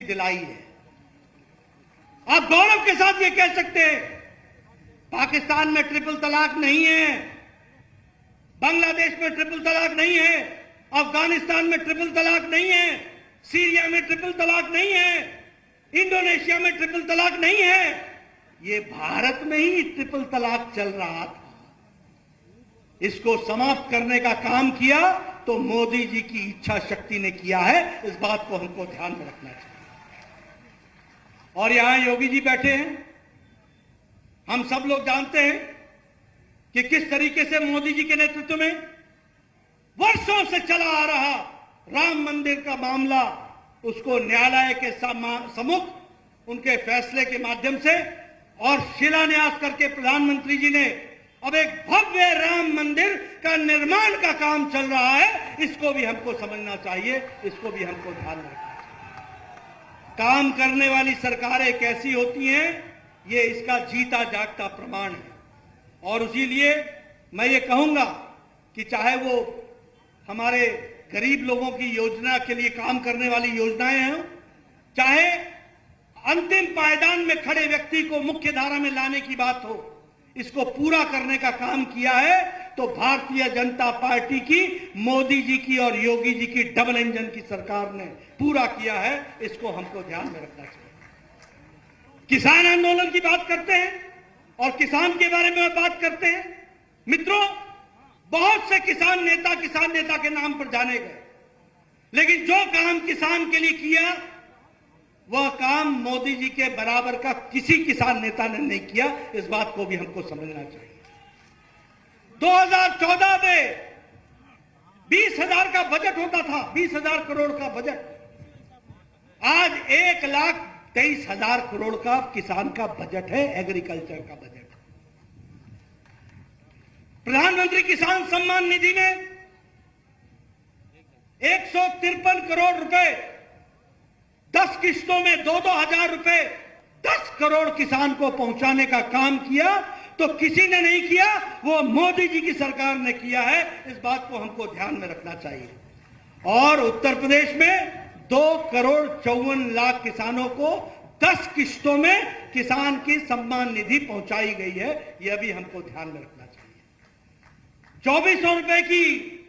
दिलाई है। आप गौरव के साथ ये कह सकते हैं पाकिस्तान में ट्रिपल तलाक नहीं है, बांग्लादेश में ट्रिपल तलाक नहीं है, अफगानिस्तान में ट्रिपल तलाक नहीं है, सीरिया में ट्रिपल तलाक नहीं है, इंडोनेशिया में ट्रिपल तलाक नहीं है। ये भारत में ही ट्रिपल तलाक चल रहा था। इसको समाप्त करने का काम किया तो मोदी जी की इच्छा शक्ति ने किया है। इस बात को हमको ध्यान में रखना चाहिए। और यहां योगी जी बैठे हैं। हम सब लोग जानते हैं कि किस तरीके से मोदी जी के नेतृत्व में वर्षों से चला आ रहा राम मंदिर का मामला, उसको न्यायालय के सम्मुख उनके फैसले के माध्यम से और शिलान्यास करके प्रधानमंत्री जी ने अब एक भव्य राम मंदिर का निर्माण का काम चल रहा है। इसको भी हमको समझना चाहिए, इसको भी हमको ध्यान में रखना चाहिए। काम करने वाली सरकारें कैसी होती हैं, ये इसका जीता जागता प्रमाण है। और इसीलिए मैं ये कहूंगा कि चाहे वो हमारे गरीब लोगों की योजना के लिए काम करने वाली योजनाएं हैं, चाहे अंतिम पायदान में खड़े व्यक्ति को मुख्य धारा में लाने की बात हो, इसको पूरा करने का काम किया है तो भारतीय जनता पार्टी की, मोदी जी की और योगी जी की डबल इंजन की सरकार ने पूरा किया है। इसको हमको ध्यान में रखना चाहिए। किसान आंदोलन की बात करते हैं और किसान के बारे में बात करते हैं। मित्रों, बहुत से किसान नेता के नाम पर जाने गए, लेकिन जो काम किसान के लिए किया वह काम मोदी जी के बराबर का किसी किसान नेता ने नहीं किया। इस बात को भी हमको समझना चाहिए। 2014 में 20,000 का बजट होता था, 20,000 करोड़ का बजट। आज 1,23,000 करोड़ का किसान का बजट है, एग्रीकल्चर का बजट। प्रधानमंत्री किसान सम्मान निधि में 153 करोड़ रुपए 10 किस्तों में 2-2 हजार रुपए 10 करोड़ किसान को पहुंचाने का काम किया तो किसी ने नहीं किया, वो मोदी जी की सरकार ने किया है। इस बात को हमको ध्यान में रखना चाहिए। और उत्तर प्रदेश में 2,54,00,000 किसानों को 10 किस्तों में किसान की सम्मान निधि पहुंचाई गई है। यह भी हमको ध्यान में रखना चाहिए। 2,400 रुपए की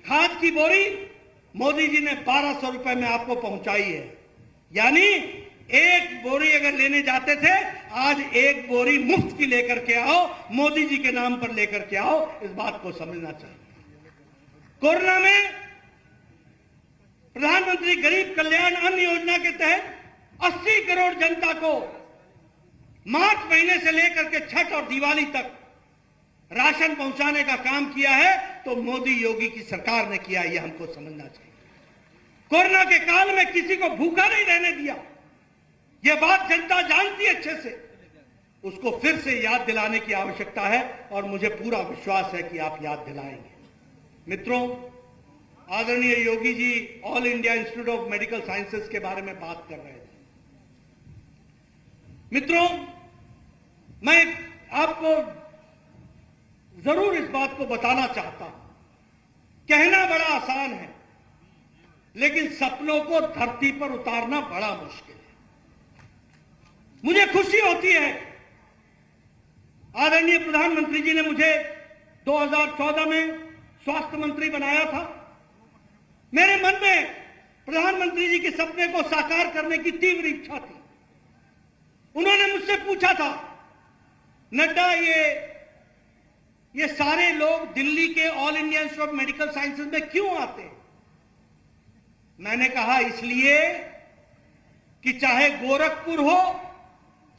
खाद की बोरी मोदी जी ने 1,200 रुपए में आपको पहुंचाई है। यानी एक बोरी अगर लेने जाते थे, आज एक बोरी मुफ्त की लेकर के आओ, मोदी जी के नाम पर लेकर के आओ। इस बात को समझना चाहिए। कोरोना में प्रधानमंत्री गरीब कल्याण अन्न योजना के तहत 80 करोड़ जनता को मार्च महीने से लेकर के छठ और दिवाली तक राशन पहुंचाने का काम किया है तो मोदी योगी की सरकार ने किया। यह हमको समझना चाहिए। कोरोना के काल में किसी को भूखा नहीं रहने दिया। यह बात जनता जानती है अच्छे से। उसको फिर से याद दिलाने की आवश्यकता है और मुझे पूरा विश्वास है कि आप याद दिलाएंगे। मित्रों, आदरणीय Yogi ji All India Institute of Medical Sciences के बारे में बात कर रहे थे। मित्रों, मैं आपको जरूर इस बात को बताना चाहता हूं। कहना बड़ा आसान है, लेकिन सपनों को धरती पर उतारना बड़ा मुश्किल है। मुझे खुशी होती है, आदरणीय प्रधानमंत्री जी ने मुझे 2014 में स्वास्थ्य मंत्री बनाया था। मेरे मन में प्रधानमंत्री जी के सपने को साकार करने की तीव्र इच्छा थी। उन्होंने मुझसे पूछा था, नड्डा, ये सारे लोग दिल्ली के all India Institute of Medical sciences में क्यों आते हैं? मैंने कहा, इसलिए कि चाहे गोरखपुर हो,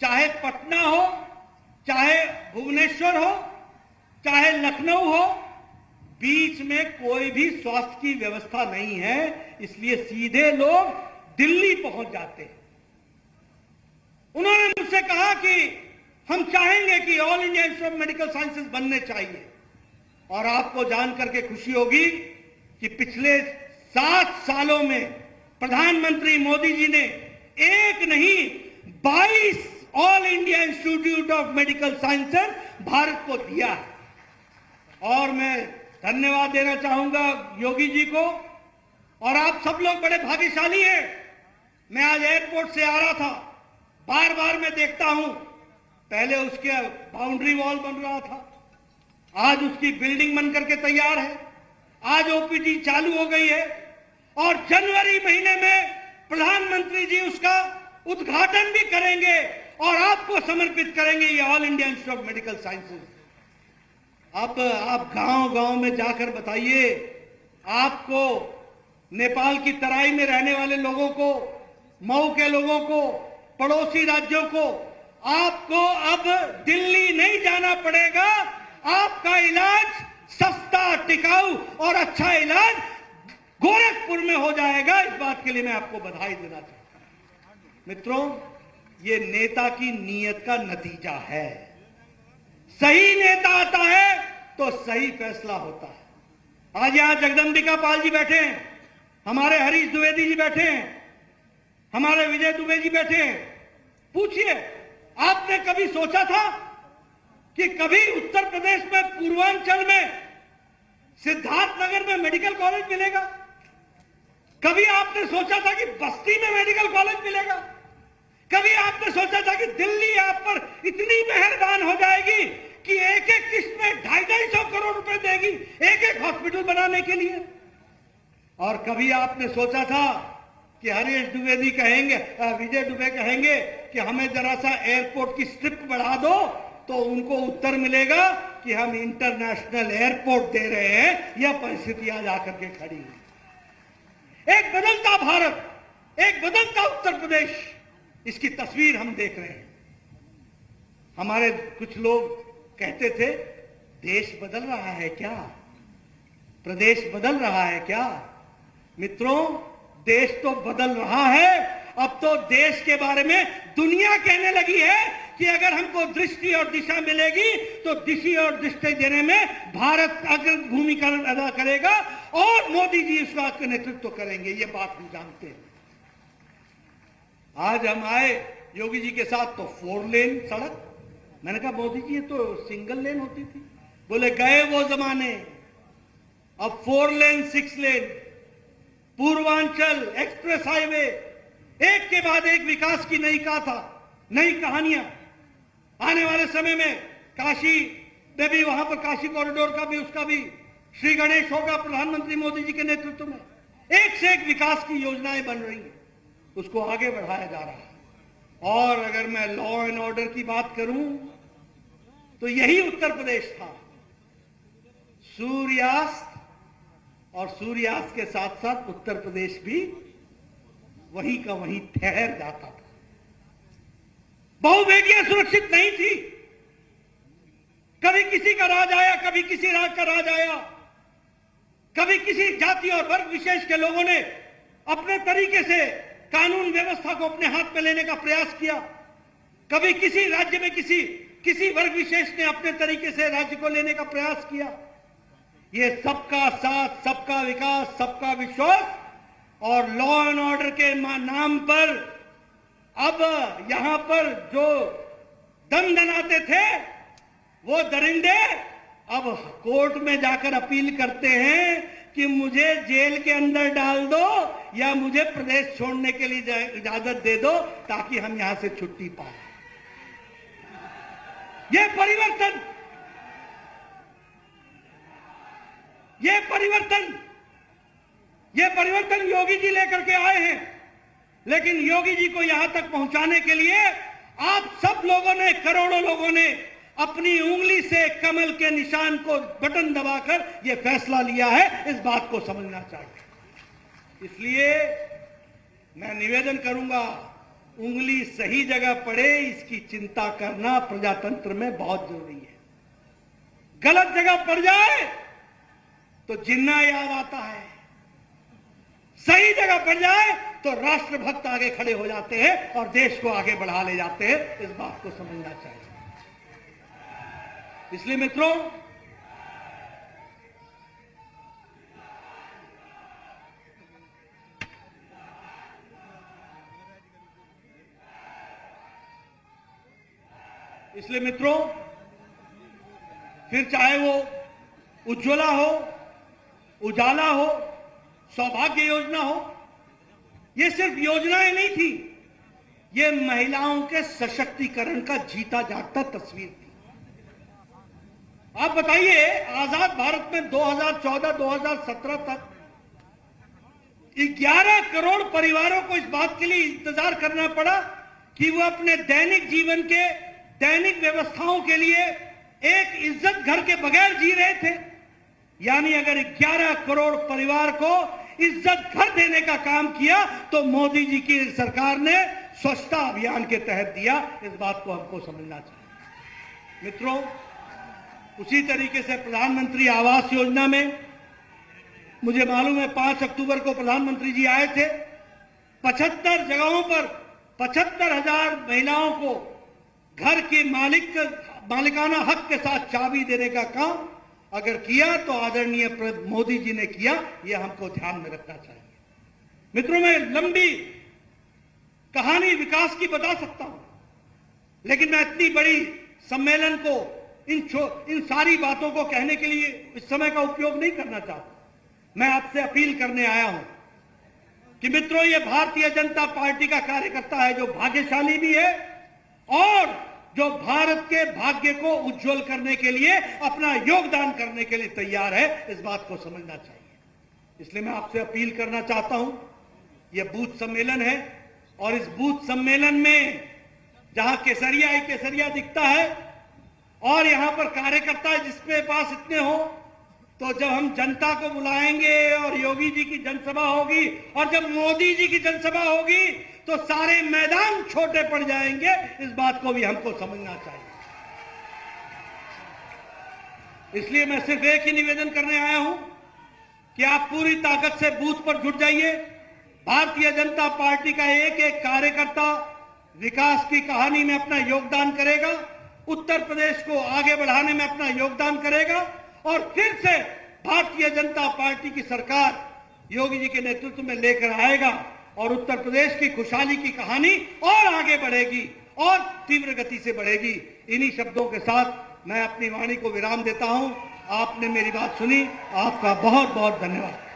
चाहे पटना हो, चाहे भुवनेश्वर हो, चाहे लखनऊ हो, बीच में कोई भी स्वास्थ्य की व्यवस्था नहीं है, इसलिए सीधे लोग दिल्ली पहुंच जाते हैं। उन्होंने मुझसे कहा कि हम चाहेंगे कि all India Institute of Medical sciences बनने चाहिए। और आपको जान करके खुशी होगी कि पिछले 7 सालों में प्रधानमंत्री मोदी जी ने एक नहीं 22 all India Institute of Medical sciences Bharat को दिया है। और मैं धन्यवाद देना चाहूंगा योगी जी को। और आप सब लोग बड़े भाग्यशाली हैं मैं आज एयरपोर्ट से आ रहा था, बार बार मैं देखता हूं, पहले उसके बाउंड्री वॉल बन रहा था, आज उसकी बिल्डिंग बन करके तैयार है, आज ओपीडी चालू हो गई है और जनवरी महीने में प्रधानमंत्री जी उसका उद्घाटन भी करेंगे और आपको समर्पित करेंगे ये all India Institute of Medical sciences. अब आप गांव गांव में जाकर बताइए, आपको नेपाल की तराई में रहने वाले लोगों को, मऊ के लोगों को, पड़ोसी राज्यों को, आपको अब दिल्ली नहीं जाना पड़ेगा। आपका इलाज सस्ता, टिकाऊ और अच्छा इलाज गोरखपुर में हो जाएगा। इस बात के लिए मैं आपको बधाई देना चाहता हूं। मित्रों, ये नेता की नीयत का नतीजा है। सही नेता आता है तो सही फैसला होता है। आज यहां जगदंबिका पाल जी बैठे हैं, हमारे हरीश द्विवेदी जी बैठे हैं, हमारे विजय दुबे जी बैठे हैं। पूछिए, आपने कभी सोचा था कि कभी उत्तर प्रदेश में पूर्वांचल में सिद्धार्थनगर में मेडिकल कॉलेज मिलेगा? कभी आपने सोचा था कि बस्ती में मेडिकल कॉलेज मिलेगा? कभी आपने सोचा था कि दिल्ली आप पर इतनी मेहरबान हो जाएगी कि एक एक किस्त में 250 करोड़ रुपए देगी एक एक हॉस्पिटल बनाने के लिए? और कभी आपने सोचा था कि हरीश द्विवेदी कहेंगे, विजय दुबे कहेंगे कि हमें जरा सा एयरपोर्ट की स्ट्रिप बढ़ा दो, तो उनको उत्तर मिलेगा कि हम इंटरनेशनल एयरपोर्ट दे रहे हैं? यह परिस्थितियां जाकर के खड़ी है। एक बदलता भारत, एक बदलता उत्तर प्रदेश, इसकी तस्वीर हम देख रहे हैं। हमारे कुछ लोग कहते थे, देश बदल रहा है क्या, प्रदेश बदल रहा है क्या? मित्रों, देश तो बदल रहा है। अब तो देश के बारे में दुनिया कहने लगी है कि अगर हमको दृष्टि और दिशा मिलेगी तो दिशा और दृष्टि देने में भारत अग्र भूमिका अदा करेगा और मोदी जी इस बात का नेतृत्व करेंगे। ये बात हम जानते हैं। आज हम आए योगी जी के साथ तो 4 लेन सड़क, मैंने कहा मोदी जी ये तो सिंगल लेन होती थी। बोले गए वो जमाने, अब 4 लेन 6 लेन, पूर्वांचल एक्सप्रेस हाईवे, एक के बाद एक विकास की नई गाथा, नई कहानियां। आने वाले समय में काशी में भी, वहां पर काशी कॉरिडोर का भी, उसका भी श्री गणेश होगा प्रधानमंत्री मोदी जी के नेतृत्व में। एक से एक विकास की योजनाएं बन रही हैं, उसको आगे बढ़ाया जा रहा है। और अगर मैं लॉ एंड ऑर्डर की बात करूं तो यही उत्तर प्रदेश था। सूर्यास्त और सूर्यास्त के साथ साथ उत्तर प्रदेश भी वहीं का वहीं ठहर जाता था। बहुबेटियां सुरक्षित नहीं थी। कभी किसी का राज आया, कभी किसी राज का राज आया, कभी किसी जाति और वर्ग विशेष के लोगों ने अपने तरीके से कानून व्यवस्था को अपने हाथ में लेने का प्रयास किया। कभी किसी राज्य में किसी वर्ग विशेष ने अपने तरीके से राज्य को लेने का प्रयास किया। ये सबका साथ, सबका विकास, सबका विश्वास और लॉ एंड ऑर्डर के नाम पर अब यहां पर जो दम दनाते थे वो दरिंदे अब कोर्ट में जाकर अपील करते हैं कि मुझे जेल के अंदर डाल दो या मुझे प्रदेश छोड़ने के लिए इजाजत दे दो ताकि हम यहां से छुट्टी पाए। ये परिवर्तन योगी जी लेकर के आए हैं। लेकिन योगी जी को यहां तक पहुंचाने के लिए आप सब लोगों ने, करोड़ों लोगों ने अपनी उंगली से कमल के निशान को बटन दबाकर यह फैसला लिया है। इस बात को समझना चाहिए। इसलिए मैं निवेदन करूंगा, उंगली सही जगह पड़े इसकी चिंता करना प्रजातंत्र में बहुत जरूरी है। गलत जगह पड़ जाए तो जिन्ना याद आता है, सही जगह पड़ जाए तो राष्ट्रभक्त आगे खड़े हो जाते हैं और देश को आगे बढ़ा ले जाते हैं। इस बात को समझना चाहिए। इसलिए मित्रों, फिर चाहे वो उज्ज्वला हो, उजाला हो, सौभाग्य योजना हो, ये सिर्फ योजनाएं नहीं थी, ये महिलाओं के सशक्तिकरण का जीता जागता तस्वीर थी। आप बताइए, आजाद भारत में 2014-2017 तक 11 करोड़ परिवारों को इस बात के लिए इंतजार करना पड़ा कि वो अपने दैनिक जीवन के दैनिक व्यवस्थाओं के लिए एक इज्जत घर के बगैर जी रहे थे। यानी अगर 11 करोड़ परिवार को इज्जत घर देने का काम किया तो मोदी जी की सरकार ने स्वच्छता अभियान के तहत दिया। इस बात को हमको समझना चाहिए। मित्रों, उसी तरीके से प्रधानमंत्री आवास योजना में मुझे मालूम है 5 अक्टूबर को प्रधानमंत्री जी आए थे। 75 जगहों पर 75,000 महिलाओं को घर के मालिकाना हक के साथ चाबी देने का काम अगर किया तो आदरणीय मोदी जी ने किया। यह हमको ध्यान में रखना चाहिए। मित्रों, मैं लंबी कहानी विकास की बता सकता हूं, लेकिन मैं इतनी बड़ी सम्मेलन को इन सारी बातों को कहने के लिए इस समय का उपयोग नहीं करना चाहता। मैं आपसे अपील करने आया हूं कि मित्रों, ये भारतीय जनता पार्टी का कार्यकर्ता है जो भाग्यशाली भी है और जो भारत के भाग्य को उज्जवल करने के लिए अपना योगदान करने के लिए तैयार है। इस बात को समझना चाहिए। इसलिए मैं आपसे अपील करना चाहता हूं, यह बूथ सम्मेलन है और इस बूथ सम्मेलन में जहां केसरिया ही केसरिया दिखता है और यहां पर कार्यकर्ता जिसके पास इतने हो, तो जब हम जनता को बुलाएंगे और योगी जी की जनसभा होगी और जब मोदी जी की जनसभा होगी तो सारे मैदान छोटे पड़ जाएंगे। इस बात को भी हमको समझना चाहिए। इसलिए मैं सिर्फ एक ही निवेदन करने आया हूं कि आप पूरी ताकत से बूथ पर जुट जाइए। भारतीय जनता पार्टी का एक एक कार्यकर्ता विकास की कहानी में अपना योगदान करेगा, उत्तर प्रदेश को आगे बढ़ाने में अपना योगदान करेगा और फिर से भारतीय जनता पार्टी की सरकार योगी जी के नेतृत्व में लेकर आएगा और उत्तर प्रदेश की खुशहाली की कहानी और आगे बढ़ेगी और तीव्र गति से बढ़ेगी। इन्हीं शब्दों के साथ मैं अपनी वाणी को विराम देता हूं। आपने मेरी बात सुनी, आपका बहुत बहुत धन्यवाद।